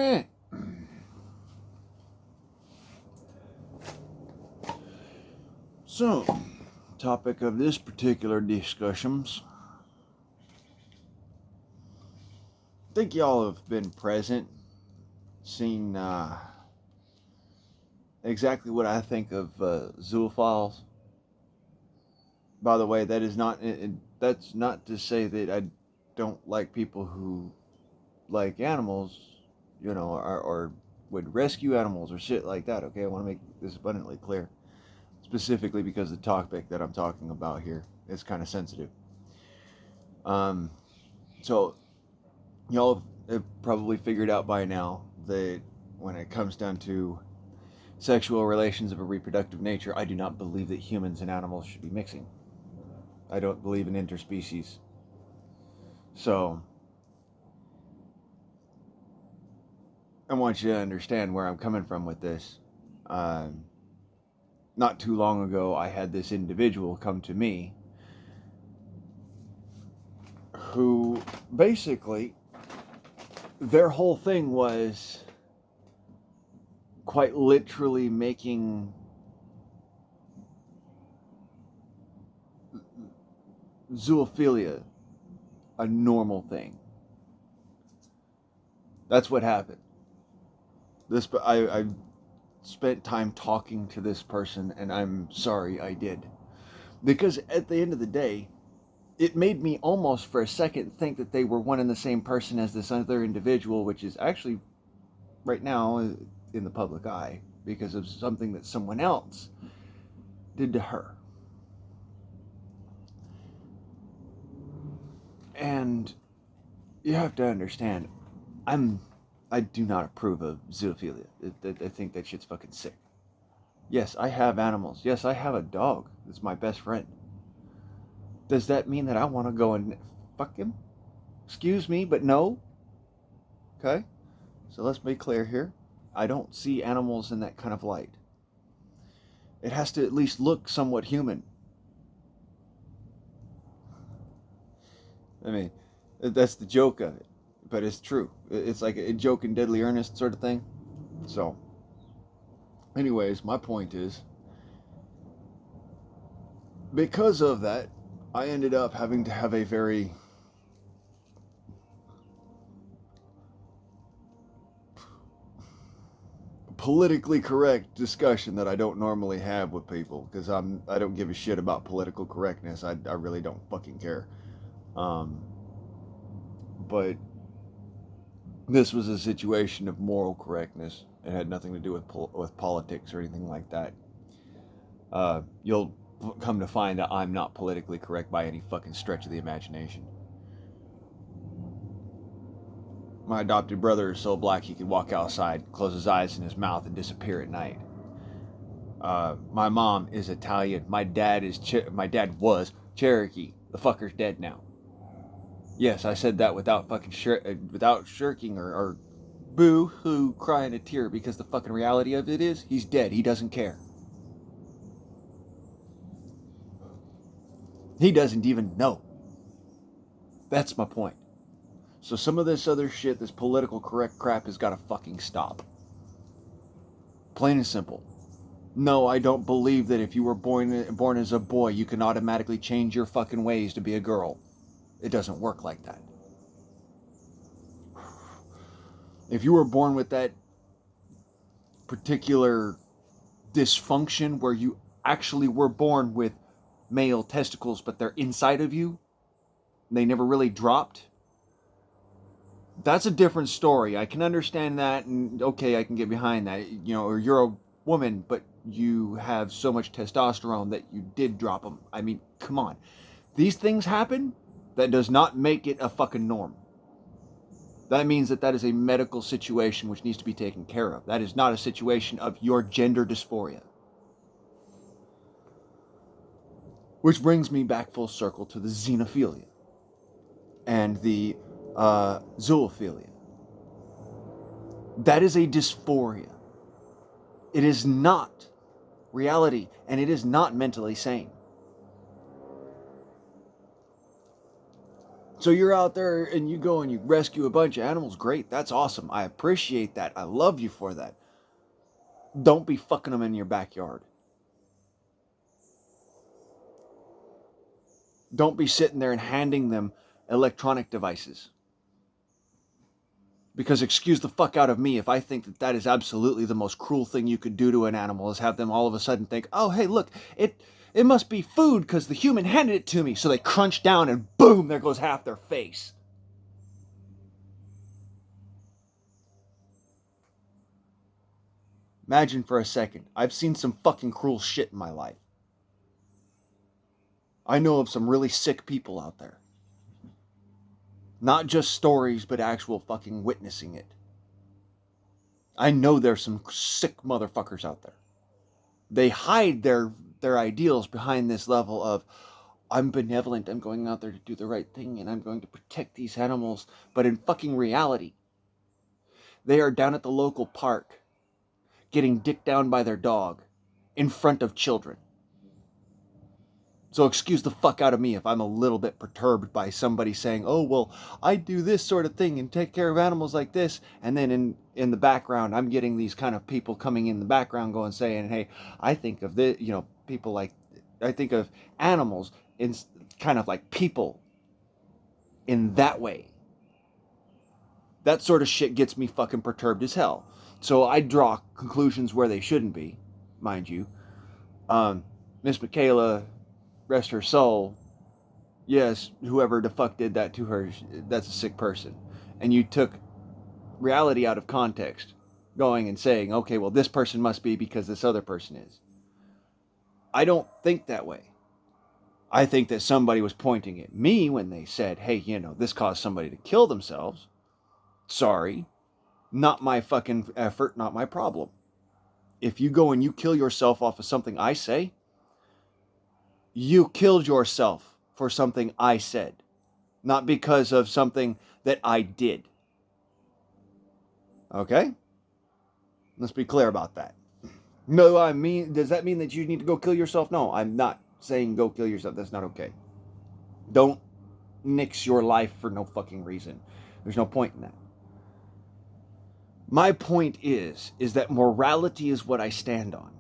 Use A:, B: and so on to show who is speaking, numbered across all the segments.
A: right. So, topic of this particular discussions. I think y'all have been present, seen exactly what I think of zoophiles. By the way, that is not that's not to say that I don't like people who like animals, or would rescue animals or shit like that. Okay, I want to make this abundantly clear, specifically because the topic that I'm talking about here is kind of sensitive. Um, so y'all have probably figured out by now that when it comes down to sexual relations of a reproductive nature, I do not believe that humans and animals should be mixing. I don't believe in interspecies. So I want you to understand where I'm coming from with this. Not too long ago, I had this individual come to me who basically, their whole thing was quite literally making zoophilia a normal thing. That's what happened. I spent time talking to this person, and I'm sorry I did. Because at the end of the day, it made me almost for a second think that they were one and the same person as this other individual, which is actually right now in the public eye because of something that someone else did to her. And you have to understand, I do not approve of zoophilia. I think that shit's fucking sick. Yes, I have animals. Yes, I have a dog. It's my best friend. Does that mean that I want to go and fuck him? Excuse me, but no. Okay? So let's be clear here. I don't see animals in that kind of light. It has to at least look somewhat human. I mean, that's the joke of it. But it's true. It's like a joke in deadly earnest sort of thing. So, anyways, my point is, because of that, I ended up having to have a very politically correct discussion that I don't normally have with people because I don't give a shit about political correctness. I really don't fucking care. But this was a situation of moral correctness. It had nothing to do with politics or anything like that. You'll come to find that I'm not politically correct by any fucking stretch of the imagination. My adopted brother is so black he could walk outside, close his eyes and his mouth, and disappear at night. My mom is Italian. My dad was Cherokee. The fucker's dead now. Yes, I said that without fucking without shirking or boo-hoo crying a tear, because the fucking reality of it is he's dead. He doesn't care. He doesn't even know. That's my point. So some of this other shit, this political correct crap, has got to fucking stop. Plain and simple. No, I don't believe that if you were born as a boy, you can automatically change your fucking ways to be a girl. It doesn't work like that. If you were born with that particular dysfunction where you actually were born with male testicles, but they're inside of you, they never really dropped, that's a different story. I can understand that, and okay, I can get behind that. Or you're a woman, but you have so much testosterone that you did drop them. I mean, come on. These things happen. That does not make it a fucking norm. That means that is a medical situation which needs to be taken care of. That is not a situation of your gender dysphoria. Which brings me back full circle to the xenophilia and the zoophilia. That is a dysphoria. It is not reality, and it is not mentally sane. So you're out there and you go and you rescue a bunch of animals. Great. That's awesome. I appreciate that. I love you for that. Don't be fucking them in your backyard. Don't be sitting there and handing them electronic devices. Because excuse the fuck out of me if I think that that is absolutely the most cruel thing you could do to an animal is have them all of a sudden think, oh, hey, look, it must be food because the human handed it to me. So they crunch down and boom, there goes half their face. Imagine for a second. I've seen some fucking cruel shit in my life. I know of some really sick people out there. Not just stories, but actual fucking witnessing it. I know there's some sick motherfuckers out there. They hide their ideals behind this level of I'm benevolent, I'm going out there to do the right thing, and I'm going to protect these animals. But in fucking reality, they are down at the local park getting dicked down by their dog in front of children. So excuse the fuck out of me if I'm a little bit perturbed by somebody saying, oh, well, I do this sort of thing and take care of animals like this. And then in the background, I'm getting these kind of people coming in the background going, saying, hey, I think of this, people like, I think of animals in kind of like people in that way. That sort of shit gets me fucking perturbed as hell. So I draw conclusions where they shouldn't be, mind you. Miss Michaela, rest her soul, yes, whoever the fuck did that to her, that's a sick person. And you took reality out of context, going and saying, okay, well, this person must be because this other person is. I don't think that way. I think that somebody was pointing at me when they said, hey, this caused somebody to kill themselves. Sorry, not my fucking effort, not my problem. If you go and you kill yourself off of something I say, you killed yourself for something I said, not because of something that I did. Okay? Let's be clear about that. No, I mean, does that mean that you need to go kill yourself? No, I'm not saying go kill yourself. That's not okay. Don't nix your life for no fucking reason. There's no point in that. My point is that morality is what I stand on.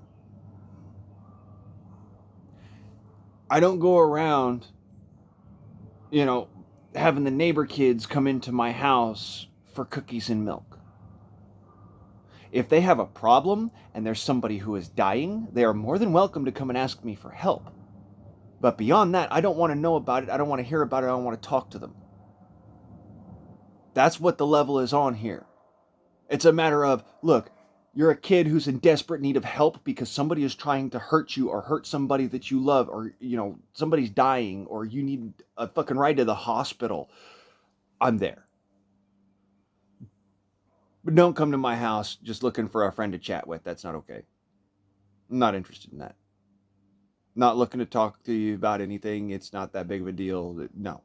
A: I don't go around, having the neighbor kids come into my house for cookies and milk. If they have a problem and there's somebody who is dying, they are more than welcome to come and ask me for help. But beyond that, I don't want to know about it. I don't want to hear about it. I don't want to talk to them. That's what the level is on here. It's a matter of, look, you're a kid who's in desperate need of help because somebody is trying to hurt you or hurt somebody that you love, or, somebody's dying, or you need a fucking ride to the hospital. I'm there. But don't come to my house just looking for a friend to chat with. That's not okay. I'm not interested in that. Not looking to talk to you about anything. It's not that big of a deal. No.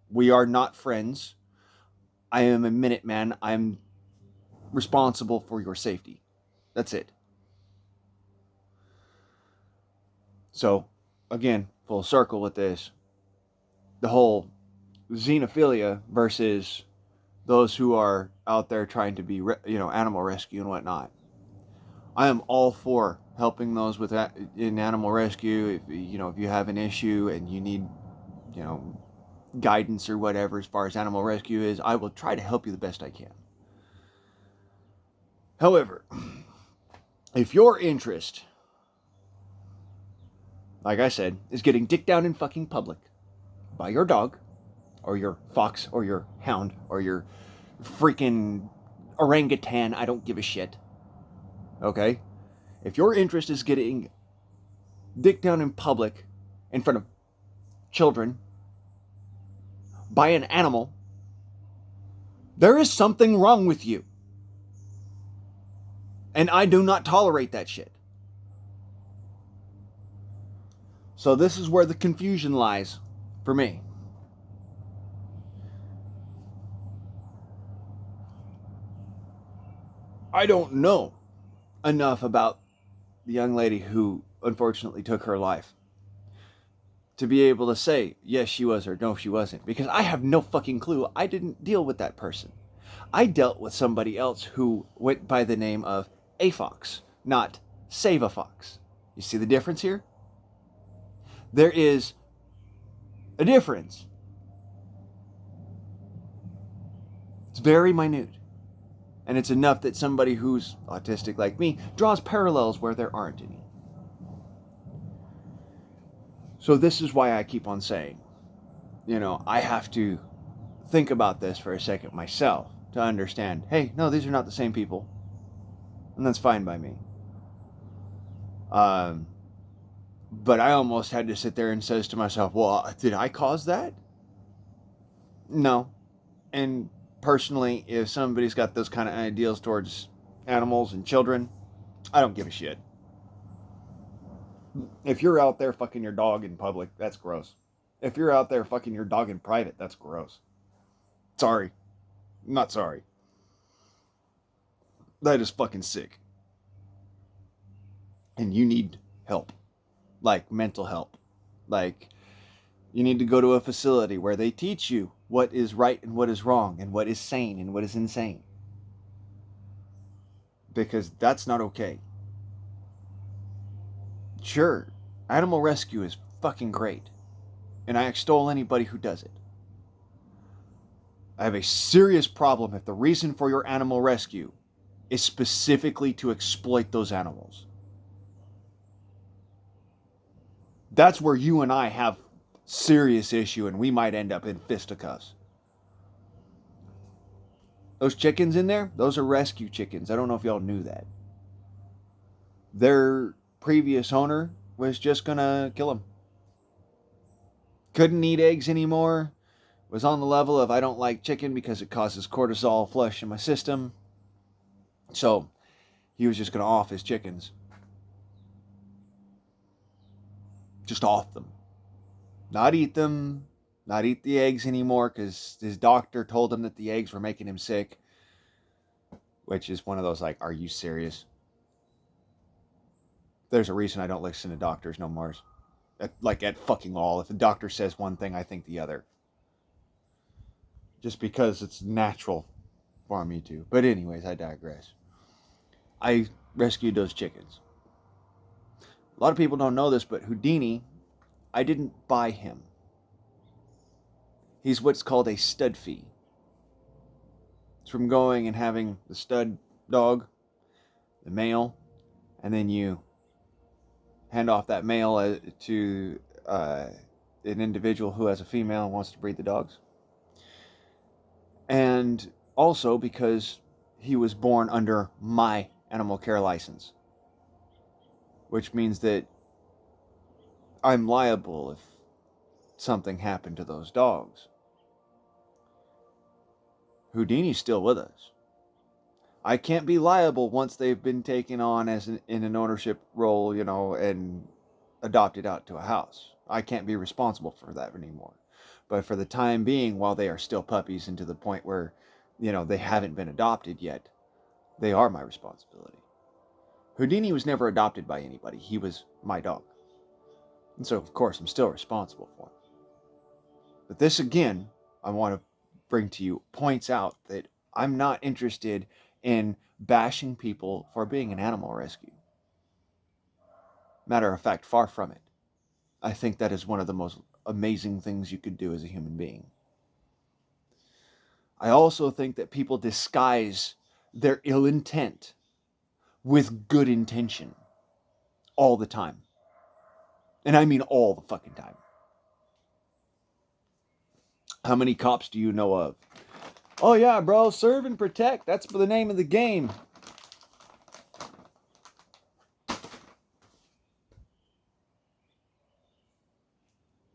A: We are not friends. I am a Minuteman. I'm responsible for your safety. That's it. So, again, full circle with this. The whole xenophilia versus those who are out there trying to be, animal rescue and whatnot. I am all for helping those with that in animal rescue. If you have an issue and you need, guidance or whatever as far as animal rescue is, I will try to help you the best I can. However, if your interest, like I said, is getting dicked down in fucking public by your dog or your fox or your hound or your freaking orangutan, I don't give a shit. Okay? If your interest is getting dicked down in public in front of children by an animal, there is something wrong with you. And I do not tolerate that shit. So this is where the confusion lies for me. I don't know enough about the young lady who unfortunately took her life to be able to say, yes, she was or no, she wasn't. Because I have no fucking clue. I didn't deal with that person. I dealt with somebody else who went by the name of A Fox, not Save a Fox. You see the difference here? There is a difference. It's very minute. And it's enough that somebody who's autistic like me draws parallels where there aren't any. So this is why I keep on saying, I have to think about this for a second myself to understand, hey, no, these are not the same people. And that's fine by me. But I almost had to sit there and says to myself, well, did I cause that? No. And personally, if somebody's got those kind of ideals towards animals and children, I don't give a shit. If you're out there fucking your dog in public, that's gross. If you're out there fucking your dog in private, that's gross. Sorry. Not sorry. That is fucking sick. And you need help. Like mental help. Like you need to go to a facility where they teach you what is right and what is wrong and what is sane and what is insane. Because that's not okay. Sure, animal rescue is fucking great. And I extol anybody who does it. I have a serious problem if the reason for your animal rescue is specifically to exploit those animals. That's where you and I have serious issue and we might end up in fisticuffs. Those chickens in there, those are rescue chickens. I don't know if y'all knew that. Their previous owner was just gonna kill them. Couldn't eat eggs anymore. Was on the level of I don't like chicken because it causes cortisol flush in my system. So he was just gonna off his chickens. Just off them. Not eat them. Not eat the eggs anymore because his doctor told him that the eggs were making him sick. Which is one of those like, are you serious? There's a reason I don't listen to doctors no more. At fucking all. If the doctor says one thing, I think the other. Just because it's natural for me to. But anyways, I digress. I rescued those chickens. A lot of people don't know this, but Houdini, I didn't buy him. He's what's called a stud fee. It's from going and having the stud dog, the male, and then you hand off that male to an individual who has a female and wants to breed the dogs. And also because he was born under my animal care license, which means that I'm liable if something happened to those dogs. Houdini's still with us. I can't be liable once they've been taken on in an ownership role, and adopted out to a house. I can't be responsible for that anymore. But for the time being, while they are still puppies and to the point where, they haven't been adopted yet, they are my responsibility. Houdini was never adopted by anybody. He was my dog. And so, of course, I'm still responsible for him. But this, again, I want to bring to you, points out that I'm not interested in bashing people for being an animal rescue. Matter of fact, far from it. I think that is one of the most amazing things you could do as a human being. I also think that people disguise their ill intent with good intention all the time. And I mean all the fucking time. How many cops do you know of? Oh yeah, bro, serve and protect. That's the name of the game.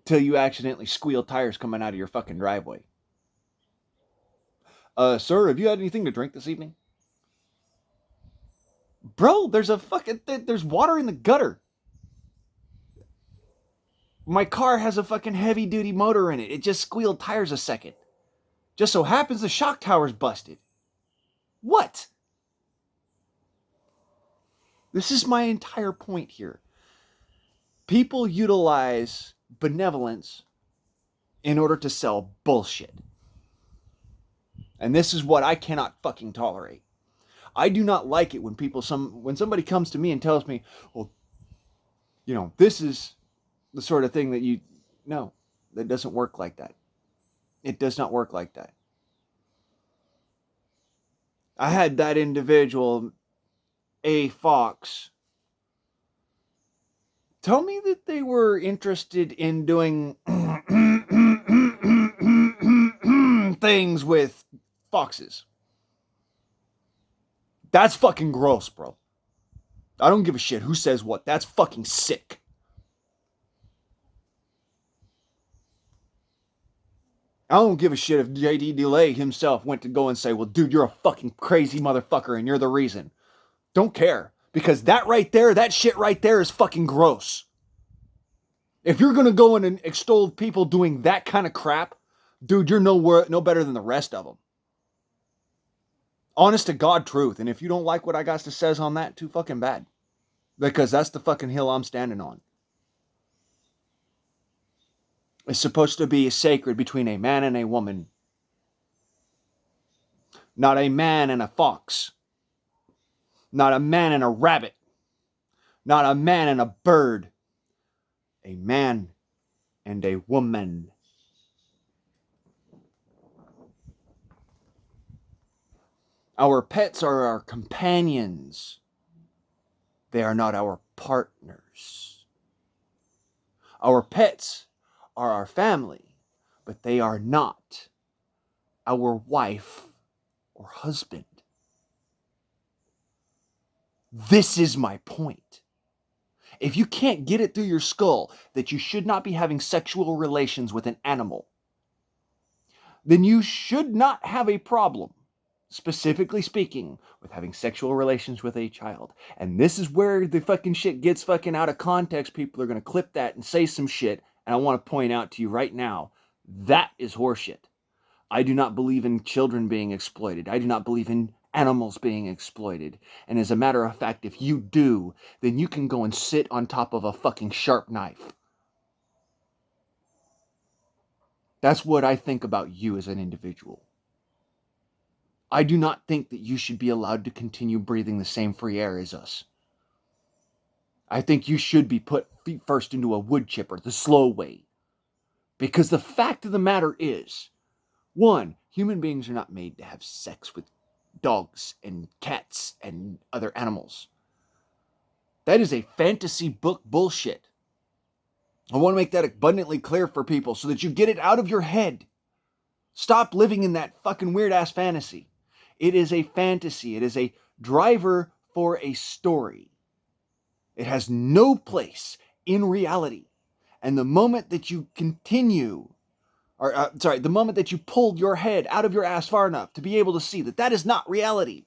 A: Till you accidentally squeal tires coming out of your fucking driveway. Sir, have you had anything to drink this evening? Bro, there's water in the gutter. My car has a fucking heavy duty motor in it. It just squealed tires a second. Just so happens the shock tower's busted. What? This is my entire point here. People utilize benevolence in order to sell bullshit. And this is what I cannot fucking tolerate. I do not like it when when somebody comes to me and tells me, well, this is the sort of thing that no, that doesn't work like that. It does not work like that. I had that individual, A. Fox, tell me that they were interested in doing things with foxes. That's fucking gross, bro. I don't give a shit who says what. That's fucking sick. I don't give a shit if JD DeLay himself went to go and say, well, dude, you're a fucking crazy motherfucker and you're the reason. Don't care. Because that right there, that shit right there is fucking gross. If you're going to go in and extol people doing that kind of crap, dude, you're no better than the rest of them. Honest to God truth. And if you don't like what I got to say on that, too fucking bad. Because that's the fucking hill I'm standing on. It's supposed to be sacred between a man and a woman. Not a man and a fox. Not a man and a rabbit. Not a man and a bird. A man and a woman. Our pets are our companions. They are not our partners. Our pets are our family, but they are not our wife or husband. This is my point. If you can't get it through your skull that you should not be having sexual relations with an animal, then you should not have a problem, specifically speaking, with having sexual relations with a child. And this is where the fucking shit gets fucking out of context. People are going to clip that and say some shit. And I want to point out to you right now, that is horseshit. I do not believe in children being exploited. I do not believe in animals being exploited. And as a matter of fact, if you do, then you can go and sit on top of a fucking sharp knife. That's what I think about you as an individual. I do not think that you should be allowed to continue breathing the same free air as us. I think you should be put feet first into a wood chipper, the slow way. Because the fact of the matter is, one, human beings are not made to have sex with dogs and cats and other animals. That is a fantasy book bullshit. I want to make that abundantly clear for people so that you get it out of your head. Stop living in that fucking weird ass fantasy. It is a fantasy. It is a driver for a story. It has no place in reality. And the moment that you the moment that you pulled your head out of your ass far enough to be able to see that that is not reality,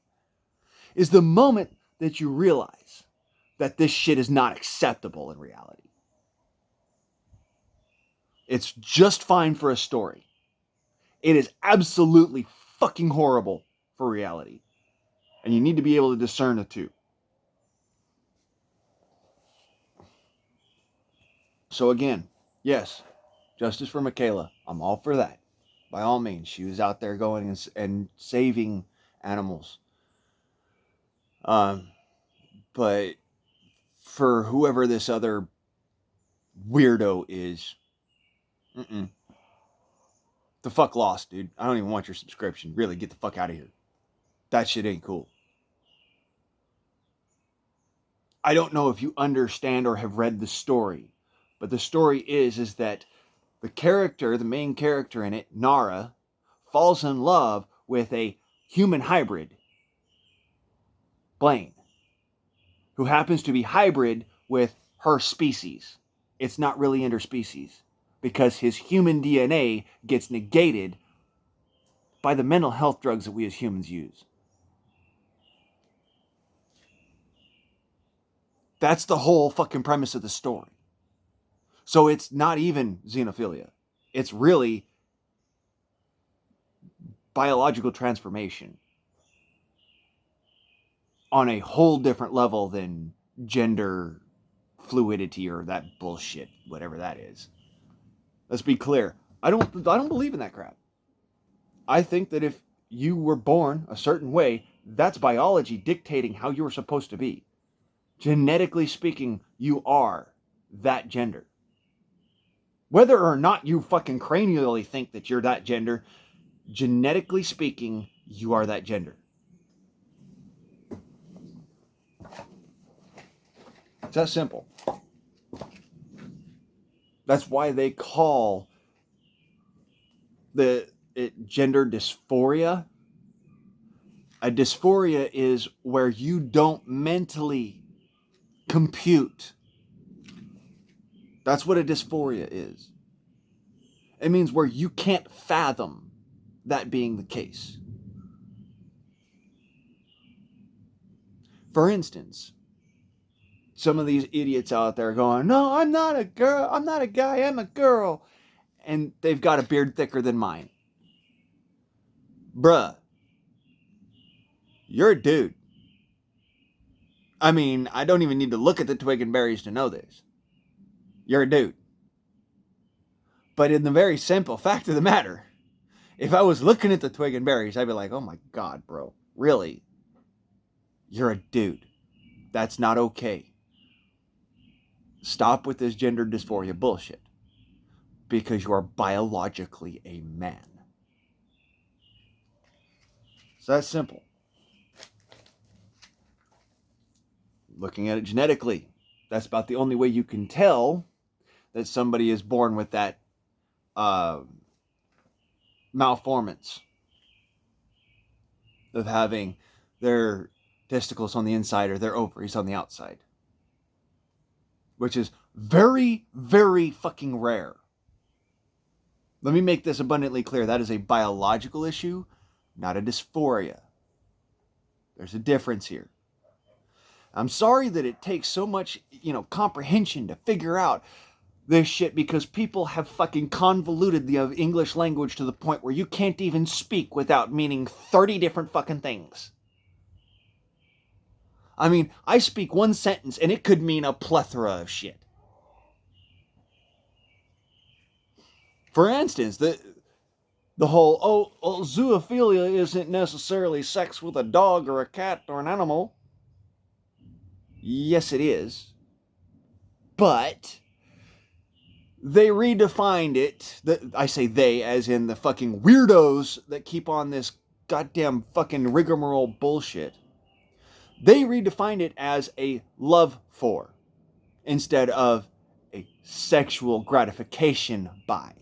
A: is the moment that you realize that this shit is not acceptable in reality. It's just fine for a story. It is absolutely fucking horrible for reality. And you need to be able to discern the two. So again, yes, justice for Michaela. I'm all for that. By all means, she was out there going and saving animals. But for whoever this other weirdo is, the fuck lost, dude. I don't even want your subscription. Really, get the fuck out of here. That shit ain't cool. I don't know if you understand or have read the story, but the story is that the main character in it, Nara, falls in love with a human hybrid, Blaine, who happens to be hybrid with her species. It's not really interspecies because his human DNA gets negated by the mental health drugs that we as humans use. That's the whole fucking premise of the story. So it's not even xenophilia. It's really biological transformation on a whole different level than gender fluidity or that bullshit, whatever that is. Let's be clear. I don't believe in that crap. I think that if you were born a certain way, that's biology dictating how you were supposed to be. Genetically speaking, you are that gender. Whether or not you fucking cranially think that you're that gender, genetically speaking, you are that gender. It's that simple. That's why they call it gender dysphoria. A dysphoria is where you don't mentally compute. That's what a dysphoria is. It means where you can't fathom that being the case. For instance, some of these idiots out there going, no, I'm not a girl, I'm not a guy, I'm a girl. And they've got a beard thicker than mine. Bruh, you're a dude. I mean, I don't even need to look at the twig and berries to know this. You're a dude. But in the very simple fact of the matter, if I was looking at the twig and berries, I'd be like, oh my God, bro, really? You're a dude. That's not okay. Stop with this gender dysphoria bullshit. Because you are biologically a man. So that's simple. Looking at it genetically, that's about the only way you can tell that somebody is born with that malformance of having their testicles on the inside or their ovaries on the outside, which is very, very fucking rare. Let me make this abundantly clear. That is a biological issue, not a dysphoria. There's a difference here. I'm sorry that it takes so much, comprehension to figure out this shit, because people have fucking convoluted the English language to the point where you can't even speak without meaning 30 different fucking things. I mean, I speak one sentence and it could mean a plethora of shit. For instance, the whole, zoophilia isn't necessarily sex with a dog or a cat or an animal. Yes, it is. But they redefined it. I say they as in the fucking weirdos that keep on this goddamn fucking rigmarole bullshit. They redefined it as a love for instead of a sexual gratification by.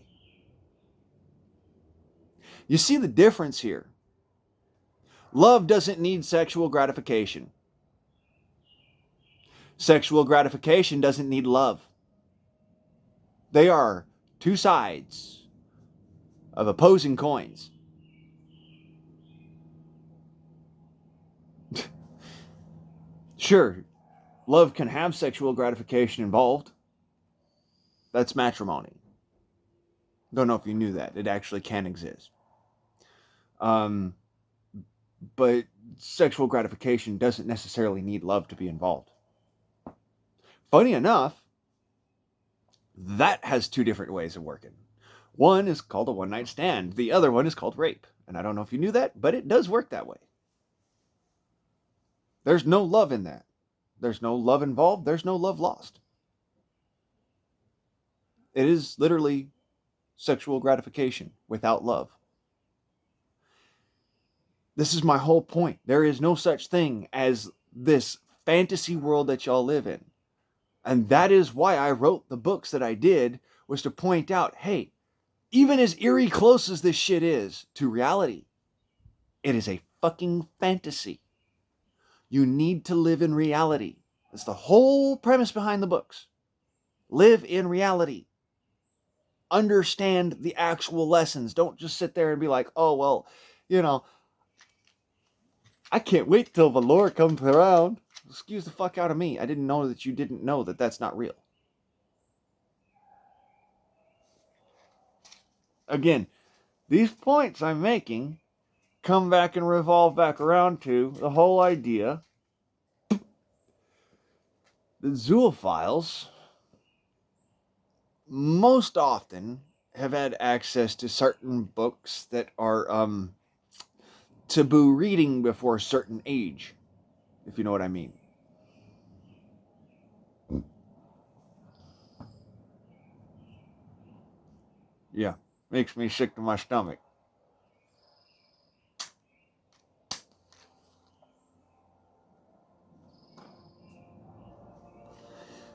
A: You see the difference here. Love doesn't need sexual gratification. Sexual gratification doesn't need love. They are two sides of opposing coins. Sure, love can have sexual gratification involved. That's matrimony. Don't know if you knew that. It actually can exist. But sexual gratification doesn't necessarily need love to be involved. Funny enough, that has two different ways of working. One is called a one-night stand. The other one is called rape. And I don't know if you knew that, but it does work that way. There's no love in that. There's no love involved. There's no love lost. It is literally sexual gratification without love. This is my whole point. There is no such thing as this fantasy world that y'all live in. And that is why I wrote the books that I did, was to point out, hey, even as eerie close as this shit is to reality, it is a fucking fantasy. You need to live in reality. That's the whole premise behind the books. Live in reality. Understand the actual lessons. Don't just sit there and be like, oh, well, I can't wait till the Lord comes around. Excuse the fuck out of me. I didn't know that you didn't know that that's not real. Again, these points I'm making come back and revolve back around to the whole idea that zoophiles most often have had access to certain books that are taboo reading before a certain age, if you know what I mean. Yeah, makes me sick to my stomach.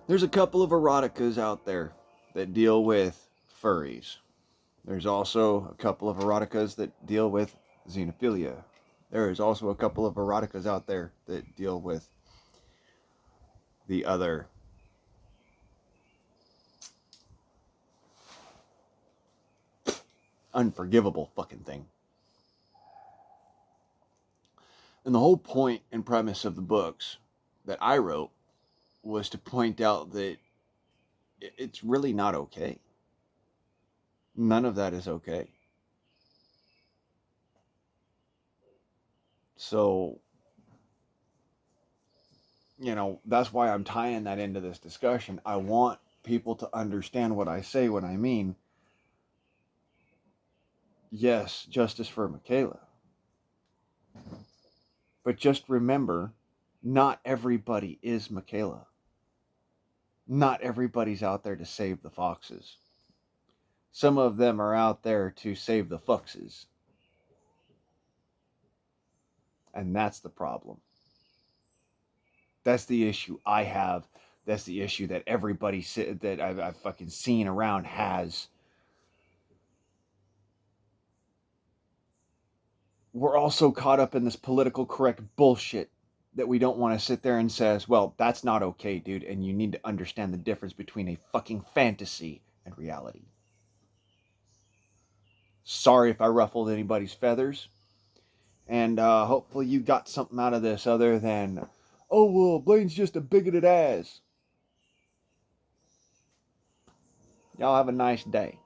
A: There's a couple of eroticas out there that deal with furries. There's also a couple of eroticas that deal with xenophilia. There is also a couple of eroticas out there that deal with the other unforgivable fucking thing. And the whole point and premise of the books that I wrote was to point out that it's really not okay. None of that is okay. So, that's why I'm tying that into this discussion. I want people to understand what I say when I mean, yes, justice for Michaela. But just remember, not everybody is Michaela. Not everybody's out there to save the foxes. Some of them are out there to save the foxes. And that's the problem. That's the issue I have. That's the issue that everybody that I've fucking seen around has. We're also caught up in this political correct bullshit that we don't want to sit there and says, well, that's not okay, dude, and you need to understand the difference between a fucking fantasy and reality. Sorry if I ruffled anybody's feathers, and hopefully you got something out of this other than, oh, well, Blaine's just a bigoted ass. Y'all have a nice day.